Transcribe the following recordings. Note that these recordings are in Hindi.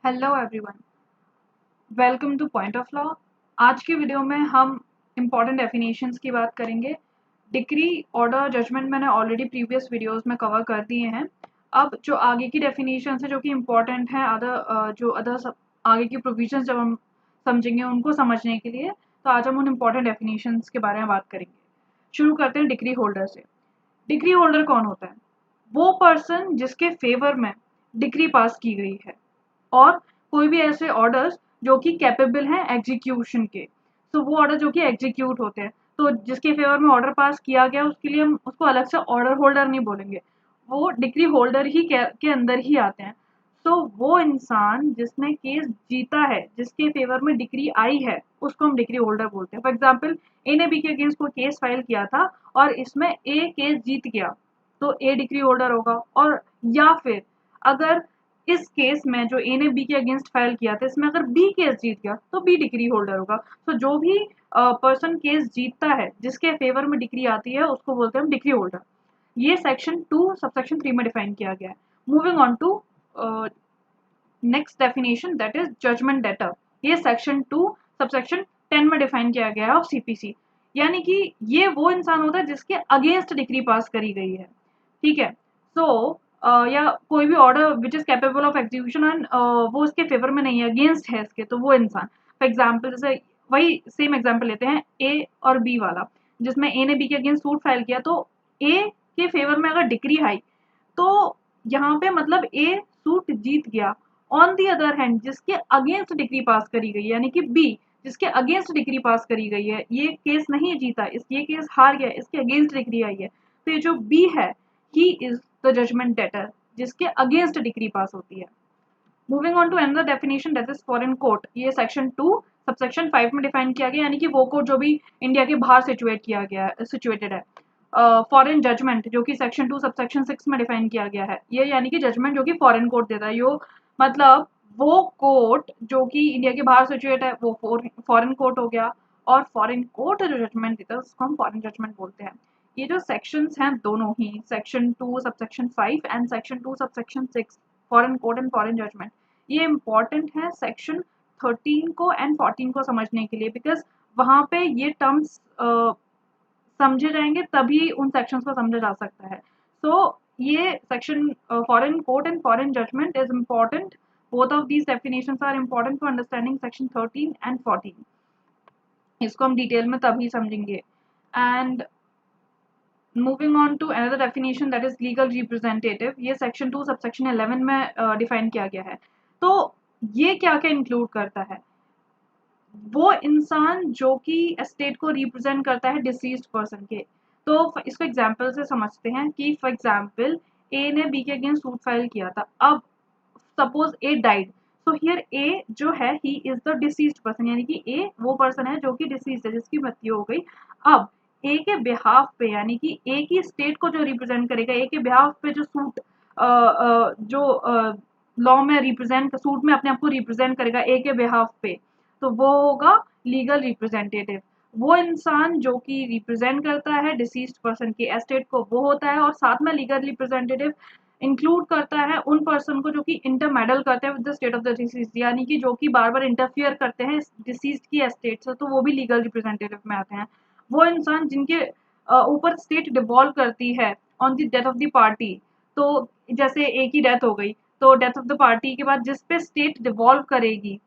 Hello everyone, welcome two point of law. आज की वीडियो में हम इम्पॉर्टेंट डेफिनेशंस की बात करेंगे। डिक्री, ऑर्डर, जजमेंट मैंने ऑलरेडी प्रीवियस वीडियोस में कवर कर दिए हैं। अब जो आगे की डेफिनेशंस है जो कि इम्पॉर्टेंट है, आगे की प्रोविजंस जब हम समझेंगे उनको समझने के लिए, तो आज हम उन इम्पॉर्टेंट डेफिनेशंस के बारे में बात करेंगे। शुरू करते हैं डिक्री होल्डर से। डिक्री होल्डर कौन होता है? वो पर्सन जिसके फेवर में डिक्री पास की गई है, और कोई भी ऐसे ऑर्डर्स जो कि कैपेबल हैं एग्जीक्यूशन के। तो वो ऑर्डर जो कि एग्जीक्यूट होते हैं, तो जिसके फेवर में ऑर्डर पास किया गया उसके लिए हम उसको अलग से ऑर्डर होल्डर नहीं बोलेंगे, वो डिक्री होल्डर ही के अंदर ही आते हैं। तो वो इंसान जिसने केस जीता है, जिसके फेवर में डिक्री आई है, उसको हम डिक्री होल्डर बोलते हैं। फॉर एग्जाम्पल, ए ने बी के अगेंस्ट कोई केस फाइल किया था और इसमें ए केस जीत गया, तो ए डिक्री होल्डर होगा। और या फिर अगर इस केस में जो ए ने बी के अगेंस्ट फाइल किया था, इसमें अगर बी केस जीत गया तो बी डिक्री होल्डर होगा। तो जो भी पर्सन केस जीतता है, जिसके फेवर में डिक्री आती है, उसको बोलते हैं हम डिक्री होल्डर। ये सेक्शन 2 सबसेक्शन 3 में डिफाइन किया गया है। Moving on to next definition, that is judgement debtor. ये सेक्शन 2 सबसेक्शन 10 में डिफाइन किया गया है ऑफ सीपीसी। यानी कि ये वो इंसान होता है जिसके अगेंस्ट डिक्री पास करी गई है। ठीक है। सो या कोई भी order which is capable of execution and वो उसके फेवर में नहीं है, अगेंस्ट है इसके, तो वो इंसान। फॉर एग्जाम्पल, जैसे वही सेम एग्जाम्पल लेते हैं, ए और बी वाला, जिसमें ए ने बी के अगेंस्ट सूट फाइल किया, तो ए के फेवर में अगर डिक्री आई, तो यहाँ पे मतलब ए सूट जीत गया। ऑन दी अदर हैंड, जिसके अगेंस्ट डिग्री पास करी गई है, यानी कि बी जिसके अगेंस्ट डिग्री पास करी गई है, ये केस नहीं जीता, ये केस हार गया, इसके अगेंस्ट डिग्री आई है, तो ये जो बी है, he is the judgement debtor, जिसके अगेंस्ट डिग्री पास होती है। Moving on to another definition, that is foreign court. ये सेक्शन 2 सबसेक्शन 5 में डिफाइन किया गया, यानी कि वो कोर्ट जो भी इंडिया के बाहर सिचुएटेड है। फॉरेन जजमेंट जो कि सेक्शन 2 सबसेक्शन 6 में डिफाइन किया गया है, ये यानी कि जजमेंट जो कि फॉरेन कोर्ट देता है। यो मतलब वो कोर्ट जो कि इंडिया के बाहर सिचुएट है, वो फॉरेन कोर्ट हो गया। और फॉरेन कोर्ट जो जजमेंट देता है उसको हम फॉरेन जजमेंट बोलते हैं। ये जो सेक्शंस हैं दोनों ही, section 2 subsection 5 and section 2 subsection 6, foreign court and foreign judgement, ये इंपॉर्टेंट है सेक्शन 13 को एंड 14 को समझने के लिए, बिकॉज वहां पे ये टर्म्स समझे जाएंगे, तभी उन सेक्शंस को समझा जा सकता है। सो ये section foreign court and foreign judgement is important. Both of these definitions are important for understanding section 13 and 14। इसको हम डिटेल में तभी समझेंगे। And moving on to another definition, that is legal representative. ये सेक्शन 2 सबसेक्शन 11 में डिफाइन किया गया है। तो ये क्या क्या इंक्लूड करता है? वो इंसान जो कि एस्टेट को रिप्रेजेंट करता है डिसीज्ड पर्सन के। तो इसको एग्जांपल से समझते हैं कि फॉर एग्जांपल, ए ने बी के अगेंस्ट सूट फाइल किया था। अब suppose A died, so here A जो है, he is the deceased person, यानी कि ए वो पर्सन है जो कि डिसीज्ड है, जिसकी मृत्यु हो गई। अब ए के बिहाफ पे, यानी कि ए की स्टेट को जो रिप्रेजेंट करेगा, ए के बिहाफ पे जो सूट जो लॉ में रिप्रेजेंट, सूट में अपने आप को रिप्रेजेंट करेगा ए के बिहाफ पे, तो वो होगा लीगल रिप्रेजेंटेटिव। वो इंसान जो कि रिप्रेजेंट करता है डिसीज्ड पर्सन की एस्टेट को, वो होता है। और साथ में लीगल रिप्रेजेंटेटिव इंक्लूड करता है उन पर्सन को जो कि इंटरमेडल करते हैं with the state of the disease, यानी कि जो कि बार बार इंटरफियर करते हैं डिसीज की एस्टेट से, तो वो भी लीगल रिप्रेजेंटेटिव में आते हैं। वो इंसान जिनके ऊपर स्टेट डिवॉल्व करती है on the death of the party. तो जैसे एक ही डेथ हो गई, तो डेथ ऑफ द पार्टी के बाद जिस पे स्टेट डिवॉल्व करेगी,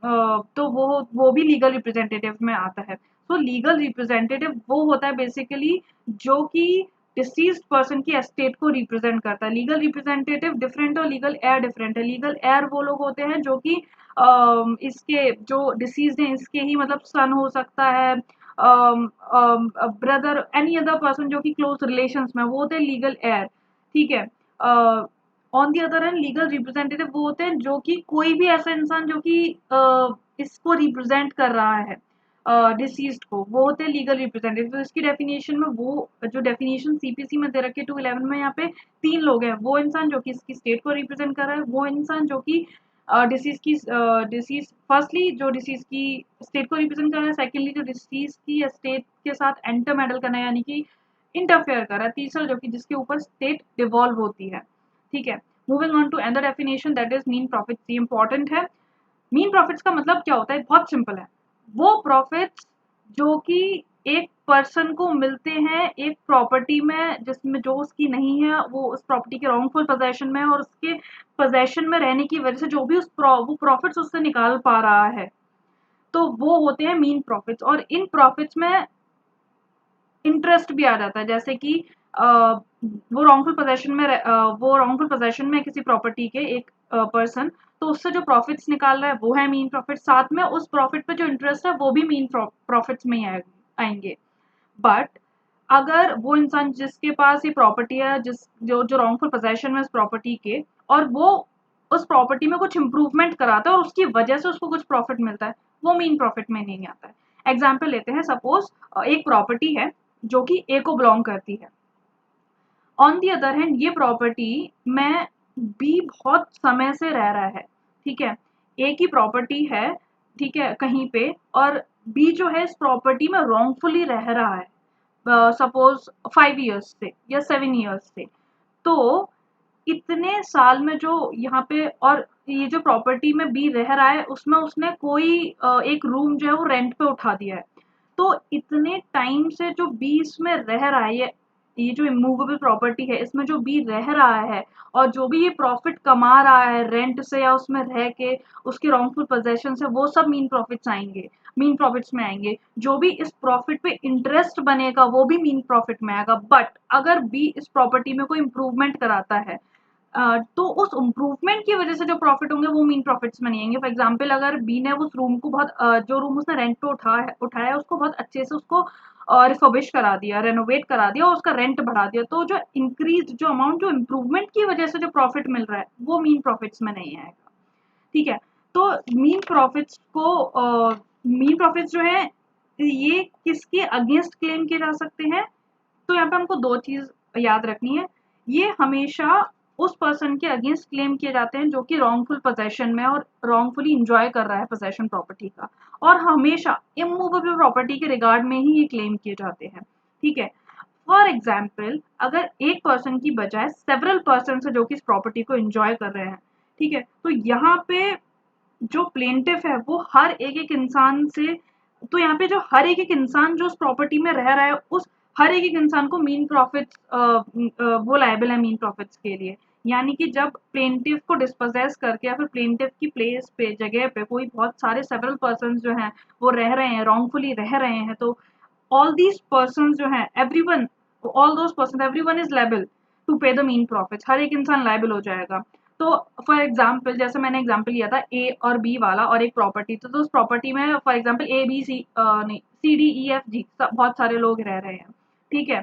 तो वो भी लीगल रिप्रेजेंटेटिव में आता है। तो लीगल रिप्रेजेंटेटिव वो होता है बेसिकली जो कि डिसीज्ड पर्सन की एस्टेट को रिप्रेजेंट करता है। लीगल रिप्रेजेंटेटिव डिफरेंट और लीगल एयर डिफरेंट है। लीगल एयर वो लोग होते हैं जो कि इसके जो डिसीज हैं, इसके ही मतलब सन हो सकता है, ब्रदर, एनी अदर पर्सन जो कि क्लोज रिलेशंस में, वो होते हैं लीगल एयर। ठीक है। On the other hand, legal representative वो होते हैं जो कि कोई भी ऐसा इंसान जो कि इसको रिप्रेजेंट कर रहा है डिसीज्ड को, वो होते हैं लीगल रिप्रेजेंटेटिव। तो इसकी डेफिनेशन में, वो जो डेफिनेशन सीपीसी में दे रखी है 211 में, यहाँ पे 3 लोग हैं। वो इंसान जो कि इसकी स्टेट को रिप्रेजेंट कर रहा है, वो इंसान जो कि डिसीज फर्स्टली जो डिसीज की स्टेट को रिप्रेजेंट कर रहा है, सेकेंडली जो डिसीज की स्टेट के साथ एंटर मेडल करना है, यानी कि इंटरफेयर कर रहा है, तीसरा जो कि जिसके ऊपर स्टेट डिवॉल्व होती है। ठीक है। Moving on to another definition that is मीन प्रॉफिट। ये इंपॉर्टेंट है। मीन प्रॉफिट्स का मतलब क्या होता है, बहुत सिंपल है। वो प्रॉफिट्स जो कि एक पर्सन को मिलते हैं एक प्रॉपर्टी में जिसमें जो उसकी नहीं है, वो उस प्रॉपर्टी के रॉन्गफुल पोजेशन में है, और उसके पोजेशन में रहने की वजह से जो भी वो प्रॉफिट्स उससे निकाल पा रहा है, तो वो होते हैं मीन प्रॉफिट्स। और इन प्रॉफिट्स में इंटरेस्ट भी आ जाता है, जैसे कि वो रॉन्गफुल पोजेशन में किसी प्रॉपर्टी के एक पर्सन, तो उससे जो प्रॉफिट्स निकाल रहा है वो है मीन प्रॉफिट। साथ में उस प्रॉफिट पे जो इंटरेस्ट है वो भी मीन प्रॉफिट्स में ही आएंगे। बट अगर वो इंसान जिसके पास ये प्रॉपर्टी है, जिस जो जो रॉन्गफुल पोजेशन में उस प्रॉपर्टी के, और वो उस प्रॉपर्टी में कुछ इंप्रूवमेंट कराता है और उसकी वजह से उसको कुछ प्रॉफिट मिलता है, वो मीन प्रॉफिट में नहीं आता है। एग्जाम्पल लेते हैं, सपोज एक प्रॉपर्टी है जो कि ए को बिलोंग करती है। ऑन दी अदर हैंड ये प्रॉपर्टी में बी बहुत समय से रह रहा है, ठीक है। ए की प्रॉपर्टी है, ठीक है, कहीं पे, और बी जो है इस प्रॉपर्टी में रॉन्गफुली रह रहा है, सपोज 5 ईयर्स से या 7 ईयर्स से। तो इतने साल में जो यहाँ पे, और ये जो प्रॉपर्टी में बी रह रहा है उसमें उसने कोई एक रूम जो है वो रेंट पे उठा दिया है। तो इतने टाइम से जो बी इसमें रह रहा है, ये जो इमूवेबल प्रॉपर्टी है इसमें जो बी रह रहा है, और जो भी ये प्रॉफिट कमा रहा है रेंट से या उसमें रह के, उसके रॉन्गफुल पोजेशन से, वो सब मीन प्रॉफिट्स आएंगे, मीन प्रॉफिट्स में आएंगे। जो भी इस प्रॉफिट पे इंटरेस्ट बनेगा वो भी मीन प्रॉफिट में आएगा। बट अगर बी इस प्रॉपर्टी में कोई इंप्रूवमेंट कराता है, तो उस इम्प्रूवमेंट की वजह से जो प्रॉफिट होंगे वो मीन प्रॉफिट्स में नहीं आएंगे। फॉर एग्जाम्पल, अगर बी ने उस रूम को बहुत जो रूम उसने रेंट पे उठाया है उसको बहुत अच्छे से उसको रिफर्बिश करा दिया, रेनोवेट करा दिया और उसका रेंट बढ़ा दिया, तो जो इंक्रीज जो अमाउंट जो इम्प्रूवमेंट की वजह से जो प्रॉफिट मिल रहा है वो मीन प्रॉफिट्स में नहीं आएगा, ठीक है। तो मीन प्रॉफिट्स को मीन प्रॉफिट्स जो है ये किसके अगेंस्ट क्लेम किए जा सकते हैं, तो यहाँ पे हमको दो चीज याद रखनी है। ये हमेशा उस पर्सन के अगेंस्ट क्लेम किए जाते हैं जो कि रॉन्गफुल पोजेशन में और रॉन्गफुली इंजॉय कर रहा है पोजेशन प्रॉपर्टी का, और हमेशा इमूवेबल प्रॉपर्टी के रिगार्ड में ही ये क्लेम किए जाते हैं, ठीक है। फॉर एग्जाम्पल, अगर एक पर्सन की बजाय सेवरल पर्सन है जो कि इस प्रॉपर्टी को इंजॉय कर रहे हैं, ठीक है, तो यहाँ पे जो प्लेंटिफ है वो हर एक एक इंसान से, तो यहाँ पे जो हर एक एक इंसान जो उस प्रॉपर्टी में रह रहा है, उस हर एक एक इंसान को मीन प्रॉफिट्स वो लायबल है मीन प्रॉफिट्स के लिए। यानी कि जब प्लेंटिफ को डिस्पोजेस करके या फिर प्लेंटिफ की प्लेस पे, जगह पे कोई बहुत सारे सेवरल पर्सन जो हैं वो रह रहे हैं, रॉन्गफुली रह रहे हैं, तो ऑल दीज पर्सन जो हैं, everyone, all those person, everyone is liable to pay the मीन प्रॉफिट्स। हर एक इंसान लायबल हो जाएगा। तो फॉर एग्जाम्पल, जैसे मैंने एग्जाम्पल लिया था ए और बी वाला और एक प्रॉपर्टी, तो उस प्रॉपर्टी में for example A B C नहीं C D E F G बहुत सारे लोग रह रहे हैं, ठीक है।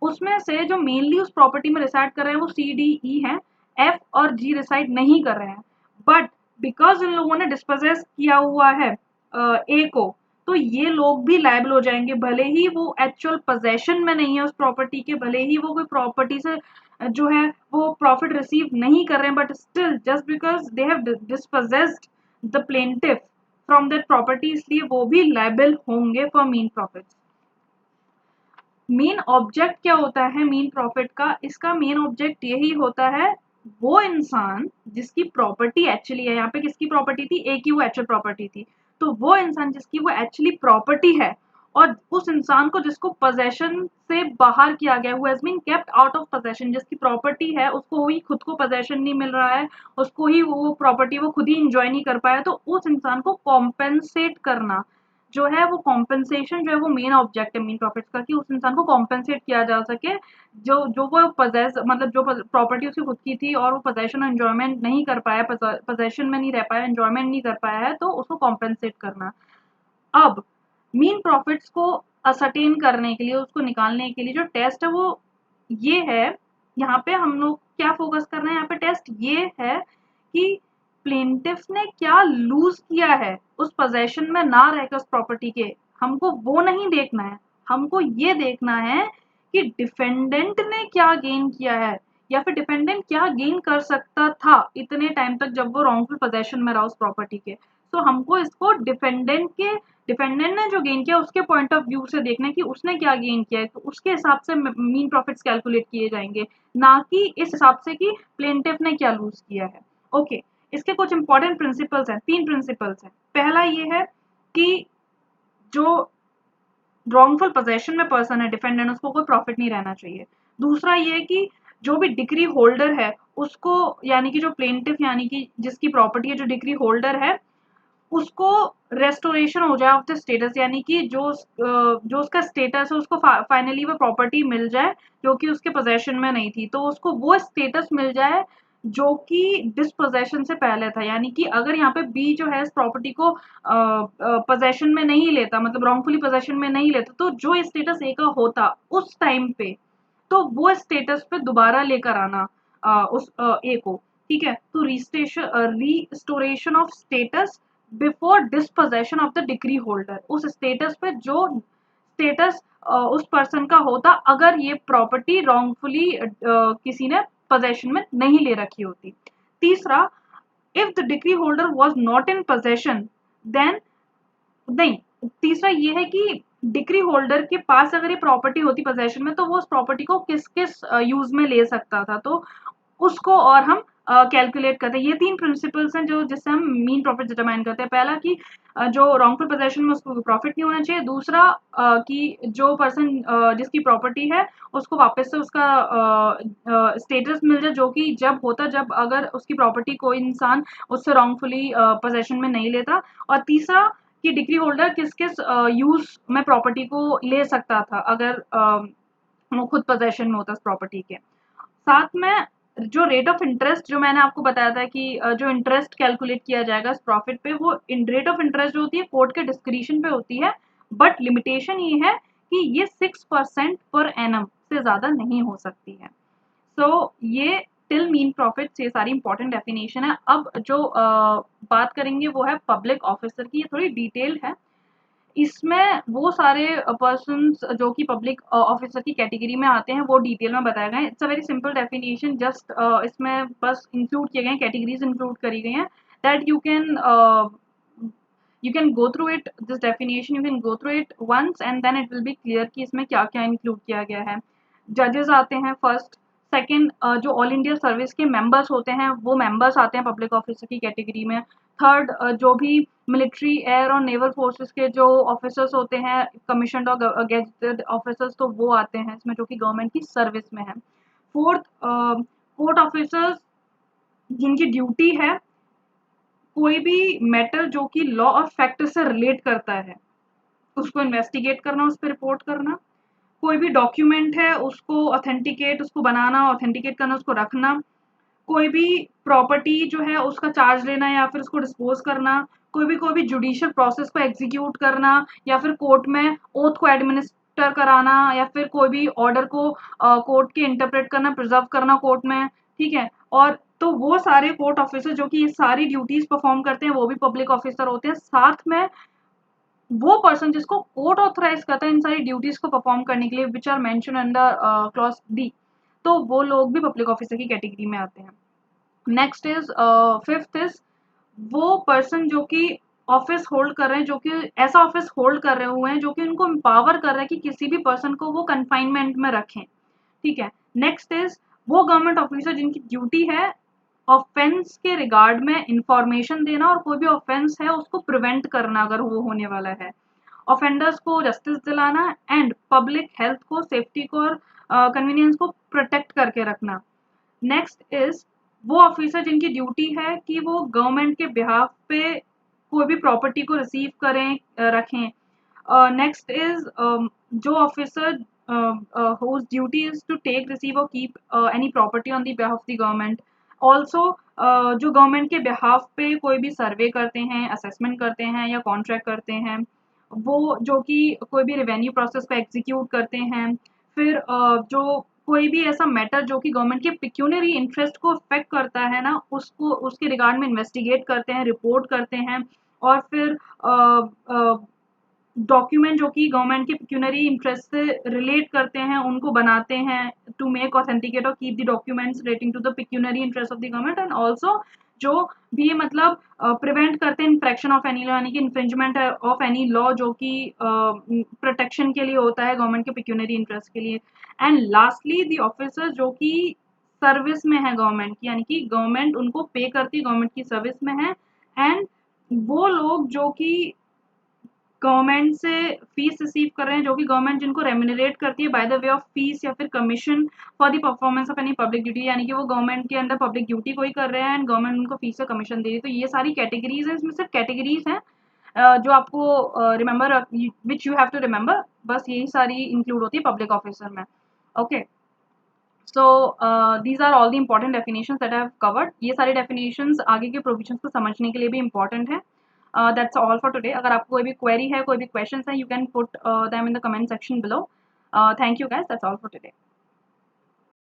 उसमें से जो मेनली उस प्रॉपर्टी में रिसाइड कर रहे हैं वो सी डी ई है, एफ और जी रिसाइड नहीं कर रहे हैं। बट बिकॉज इन लोगों ने डिस्पोजेस किया हुआ है ए को, तो ये लोग भी लायबल हो जाएंगे, भले ही वो एक्चुअल पोजेशन में नहीं है उस प्रॉपर्टी के, भले ही वो कोई प्रॉपर्टी से जो है वो प्रॉफिट रिसीव नहीं कर रहे हैं, but still just because they have dispossessed the plaintiff from that property, इसलिए वो भी लायबल होंगे फॉर मीन प्रॉफिट। मेन ऑब्जेक्ट क्या होता है मीन प्रॉफिट का, इसका मेन ऑब्जेक्ट यही होता है, वो इंसान जिसकी प्रॉपर्टी एक्चुअली है, यहाँ पे किसकी प्रॉपर्टी थी, ए की वो एक्चुअल प्रॉपर्टी थी, तो वो इंसान जिसकी वो एक्चुअली प्रॉपर्टी है, और उस इंसान को जिसको पोजेशन से बाहर किया गया, who has been kept out of possession, जिसकी प्रॉपर्टी है उसको ही खुद को पोजेशन नहीं मिल रहा है, उसको ही वो प्रॉपर्टी वो खुद ही इंजॉय नहीं कर पाया, तो उस इंसान को कॉम्पेंसेट करना जो है, वो कॉम्पेंसेशन जो है वो मेन ऑब्जेक्ट है मीन प्रॉफिट्स का, कि उस इंसान को कॉम्पेंसेट किया जा सके, जो जो वो पजेस मतलब जो प्रॉपर्टी उसकी खुद की थी और वो पोजेशन एंजॉयमेंट नहीं कर पाया, पोजेशन में नहीं रह पाया, एंजॉयमेंट नहीं कर पाया है, तो उसको कॉम्पेंसेट करना। अब मीन प्रॉफिट्स को असरटेन करने के लिए, उसको निकालने के लिए जो टेस्ट है वो ये है, यहाँ पे हम लोग क्या फोकस कर रहे हैं, यहाँ पे टेस्ट ये है कि प्लेंटिफ ने क्या लूज किया है उस पोजेशन में ना रहकर उस प्रॉपर्टी के, हमको वो नहीं देखना है, हमको ये देखना है कि डिफेंडेंट ने क्या गेन किया है, या फिर डिफेंडेंट क्या गेन कर सकता था इतने टाइम तक जब वो रॉन्गफुल पोजेशन में रहा उस प्रॉपर्टी के। तो हमको इसको डिफेंडेंट ने जो गेन किया उसके पॉइंट ऑफ व्यू से देखना है कि उसने क्या गेन किया है, तो उसके हिसाब से मीन प्रॉफिट्स कैलकुलेट किए जाएंगे, ना कि इस हिसाब से कि प्लेंटिफ ने क्या लूज किया है। ओके, इसके कुछ इंपॉर्टेंट प्रिंसिपल्स हैं, 3 प्रिंसिपल्स हैं। पहला ये है कि जो रॉन्गफुल पोजेशन में पर्सन है डिफेंडेंट, उसको कोई प्रॉफिट नहीं रहना चाहिए। दूसरा ये कि जो भी डिग्री होल्डर है उसको, यानी कि जो प्लेंटिफ यानी कि जिसकी प्रॉपर्टी है, जो डिग्री होल्डर है, उसको रेस्टोरेशन हो जाए ऑफ द स्टेटस, यानी कि जो उसका स्टेटस है उसको फाइनली वो प्रॉपर्टी मिल जाए जो कि उसके पोजेशन में नहीं थी, तो उसको वो स्टेटस मिल जाए जो कि डिसपोजेशन से पहले था। यानी कि अगर यहाँ पे बी जो है इस प्रॉपर्टी को पोजेशन में नहीं लेता, मतलब रॉन्गफुली पोजेशन में नहीं लेता, तो जो स्टेटस ए का होता उस टाइम पे, तो वो स्टेटस पे दोबारा लेकर आना उस ए को। ठीक है, तो restoration of status before disposition of the decree holder, उस स्टेटस पे जो स्टेटस उस पर्सन का होता अगर ये प्रॉपर्टी रॉन्गफुली किसी ने पोजेशन में नहीं ले रखी होती। तीसरा, if the decree holder was not in possession then, नहीं, तीसरा ये है कि डिग्री होल्डर के पास अगर ये प्रॉपर्टी होती पोजेशन में, तो वो उस प्रॉपर्टी को किस किस यूज में ले सकता था, तो उसको और हम कैलकुलेट करते हैं। ये 3 प्रिंसिपल्स हैं जो जिससे हम मीन प्रॉफिट डिटरमाइन करते हैं। पहला कि जो रॉन्गफुल पोजेशन में उसको प्रॉफिट नहीं होना चाहिए। दूसरा कि जो पर्सन जिसकी प्रॉपर्टी है उसको वापस से उसका स्टेटस मिल जाए जो कि जब होता जब अगर उसकी प्रॉपर्टी कोई इंसान उससे रॉन्गफुली पोजेशन में नहीं लेता। और तीसरा कि डिग्री होल्डर किस किस यूज में प्रॉपर्टी को ले सकता था अगर वो खुद पोजेशन में होता उस प्रॉपर्टी के। साथ में जो रेट ऑफ इंटरेस्ट जो मैंने आपको बताया था कि जो इंटरेस्ट कैलकुलेट किया जाएगा इस प्रॉफिट पे, वो रेट ऑफ इंटरेस्ट जो होती है कोर्ट के डिस्क्रिशन पे होती है, बट लिमिटेशन ये है कि ये 6% पर एनम से ज्यादा नहीं हो सकती है। सो ये टिल मीन प्रॉफिट ये सारी इंपॉर्टेंट डेफिनेशन है। अब जो बात करेंगे वो है पब्लिक ऑफिसर की, ये थोड़ी डिटेल है। इसमें वो सारे पर्सन्स जो कि पब्लिक ऑफिसर की कैटेगरी में आते हैं वो डिटेल में बताए गए हैं। It's a very simple definition, just इसमें बस इंक्लूड किए गए हैं, कैटेगरीज इंक्लूड करी गई हैं, that you can go through it, this definition you can go through it once and then it will be clear कि इसमें क्या क्या इंक्लूड किया गया है। जजेस आते हैं फर्स्ट। सेकंड, जो ऑल इंडिया सर्विस के मेंबर्स होते हैं वो मेंबर्स आते हैं पब्लिक ऑफिसर की कैटेगरी में। थर्ड, जो भी मिलिट्री, एयर और नेवल फोर्सेस के जो ऑफिसर्स होते हैं कमीशन्ड और गेजेटेड ऑफिसर्स, तो वो आते हैं इसमें जो कि गवर्नमेंट की सर्विस में है। फोर्थ, कोर्ट ऑफिसर्स जिनकी ड्यूटी है कोई भी मैटर जो कि लॉ और फैक्ट से रिलेट करता है उसको इन्वेस्टिगेट करना, उस पर रिपोर्ट करना। कोई भी डॉक्यूमेंट है उसको ऑथेंटिकेट, उसको बनाना, ऑथेंटिकेट करना, उसको रखना। कोई भी प्रॉपर्टी जो है उसका चार्ज लेना या फिर उसको डिस्पोज करना। कोई भी जुडिशियल प्रोसेस को एग्जीक्यूट करना या फिर कोर्ट में ओथ को एडमिनिस्टर कराना या फिर कोई भी ऑर्डर को कोर्ट के इंटरप्रेट करना, प्रिजर्व करना कोर्ट में। ठीक है, और तो वो सारे कोर्ट ऑफिसर जो कि ये सारी ड्यूटीज परफॉर्म करते हैं वो भी पब्लिक ऑफिसर होते हैं। साथ में वो पर्सन जिसको कोर्ट ऑथराइज करता है इन सारी ड्यूटीज को परफॉर्म करने के लिए which are mention under clause D, तो वो लोग भी पब्लिक ऑफिसर की कैटेगरी में आते हैं। नेक्स्ट इज फिफ्थ इज वो पर्सन जो कि ऑफिस होल्ड कर रहे हैं, जो कि ऐसा ऑफिस होल्ड कर रहे हुए हैं जो कि उनको एम्पावर कर रहा है कि किसी भी पर्सन को वो कन्फाइनमेंट में रखें। ठीक है, नेक्स्ट इज वो गवर्नमेंट ऑफिसर जिनकी ड्यूटी है ऑफेंस के रिगार्ड में इंफॉर्मेशन देना और कोई भी ऑफेंस है उसको प्रिवेंट करना अगर वो होने वाला है, ऑफेंडर्स को जस्टिस दिलाना एंड पब्लिक हेल्थ को, सेफ्टी को और कन्वीनियंस को प्रोटेक्ट करके रखना। नेक्स्ट इज वो ऑफिसर जिनकी ड्यूटी है कि वो गवर्नमेंट के बिहाफ पे कोई भी प्रॉपर्टी को रिसीव करें, रखें। नेक्स्ट इज जो officer whose duty is to take, receive or keep any property on the behalf of the government. Also जो गवर्नमेंट के बिहाफ पे कोई भी सर्वे करते हैं, असेसमेंट करते हैं या कॉन्ट्रैक्ट करते हैं, वो जो कि कोई भी रेवेन्यू प्रोसेस को एग्जीक्यूट करते हैं। फिर जो कोई भी ऐसा मैटर जो कि गवर्नमेंट के पिक्यूनरी इंटरेस्ट को अफेक्ट करता है ना, उसको उसके रिगार्ड में इन्वेस्टिगेट करते हैं, रिपोर्ट करते हैं और फिर डॉक्यूमेंट जो कि गवर्नमेंट के पिक्यूनरी इंटरेस्ट से रिलेट करते हैं उनको बनाते हैं टू मेक ऑथेंटिकेट और keep the documents relating to the pecuniary interest of the government. And also जो भी मतलब प्रिवेंट करते हैं इन्फ्रैक्शन ऑफ एनी लॉ, यानी कि इन्फ्रिंजमेंट ऑफ एनी लॉ जो कि प्रोटेक्शन के लिए होता है गवर्नमेंट के पिक्यूनरी इंटरेस्ट के लिए। एंड लास्टली द ऑफिसर जो कि सर्विस में है गवर्नमेंट की, यानी कि गवर्नमेंट उनको पे करती है, गवर्नमेंट की सर्विस में है। एंड वो लोग जो कि गवर्नमेंट से फीस रिसीव कर रहे हैं, जो कि गवर्नमेंट जिनको रेम्यूनरेट करती है by the way of fees या फिर commission for the performance of any public duty, यानी कि वो गवर्नमेंट के अंदर पब्लिक ड्यूटी कोई कर रहे हैं एंड गवर्नमेंट उनको फीस या कमीशन दे रही है। तो ये सारी कैटेगरीज हैं, इसमें सिर्फ कैटेगरीज हैं जो आपको remember, which you have to remember, बस यही सारी इंक्लूड होती है पब्लिक ऑफिसर में। Okay, so these are all the important definitions that I have covered. ये सारी डेफिनेशंस आगे के प्रोविजंस को समझने के लिए भी इंपॉर्टेंट है। That's all for today. अगर आपको कोई भी क्वेरी है, कोई भी क्वेश्चन है, you can put them in the comment section below. Thank you guys, that's all for today.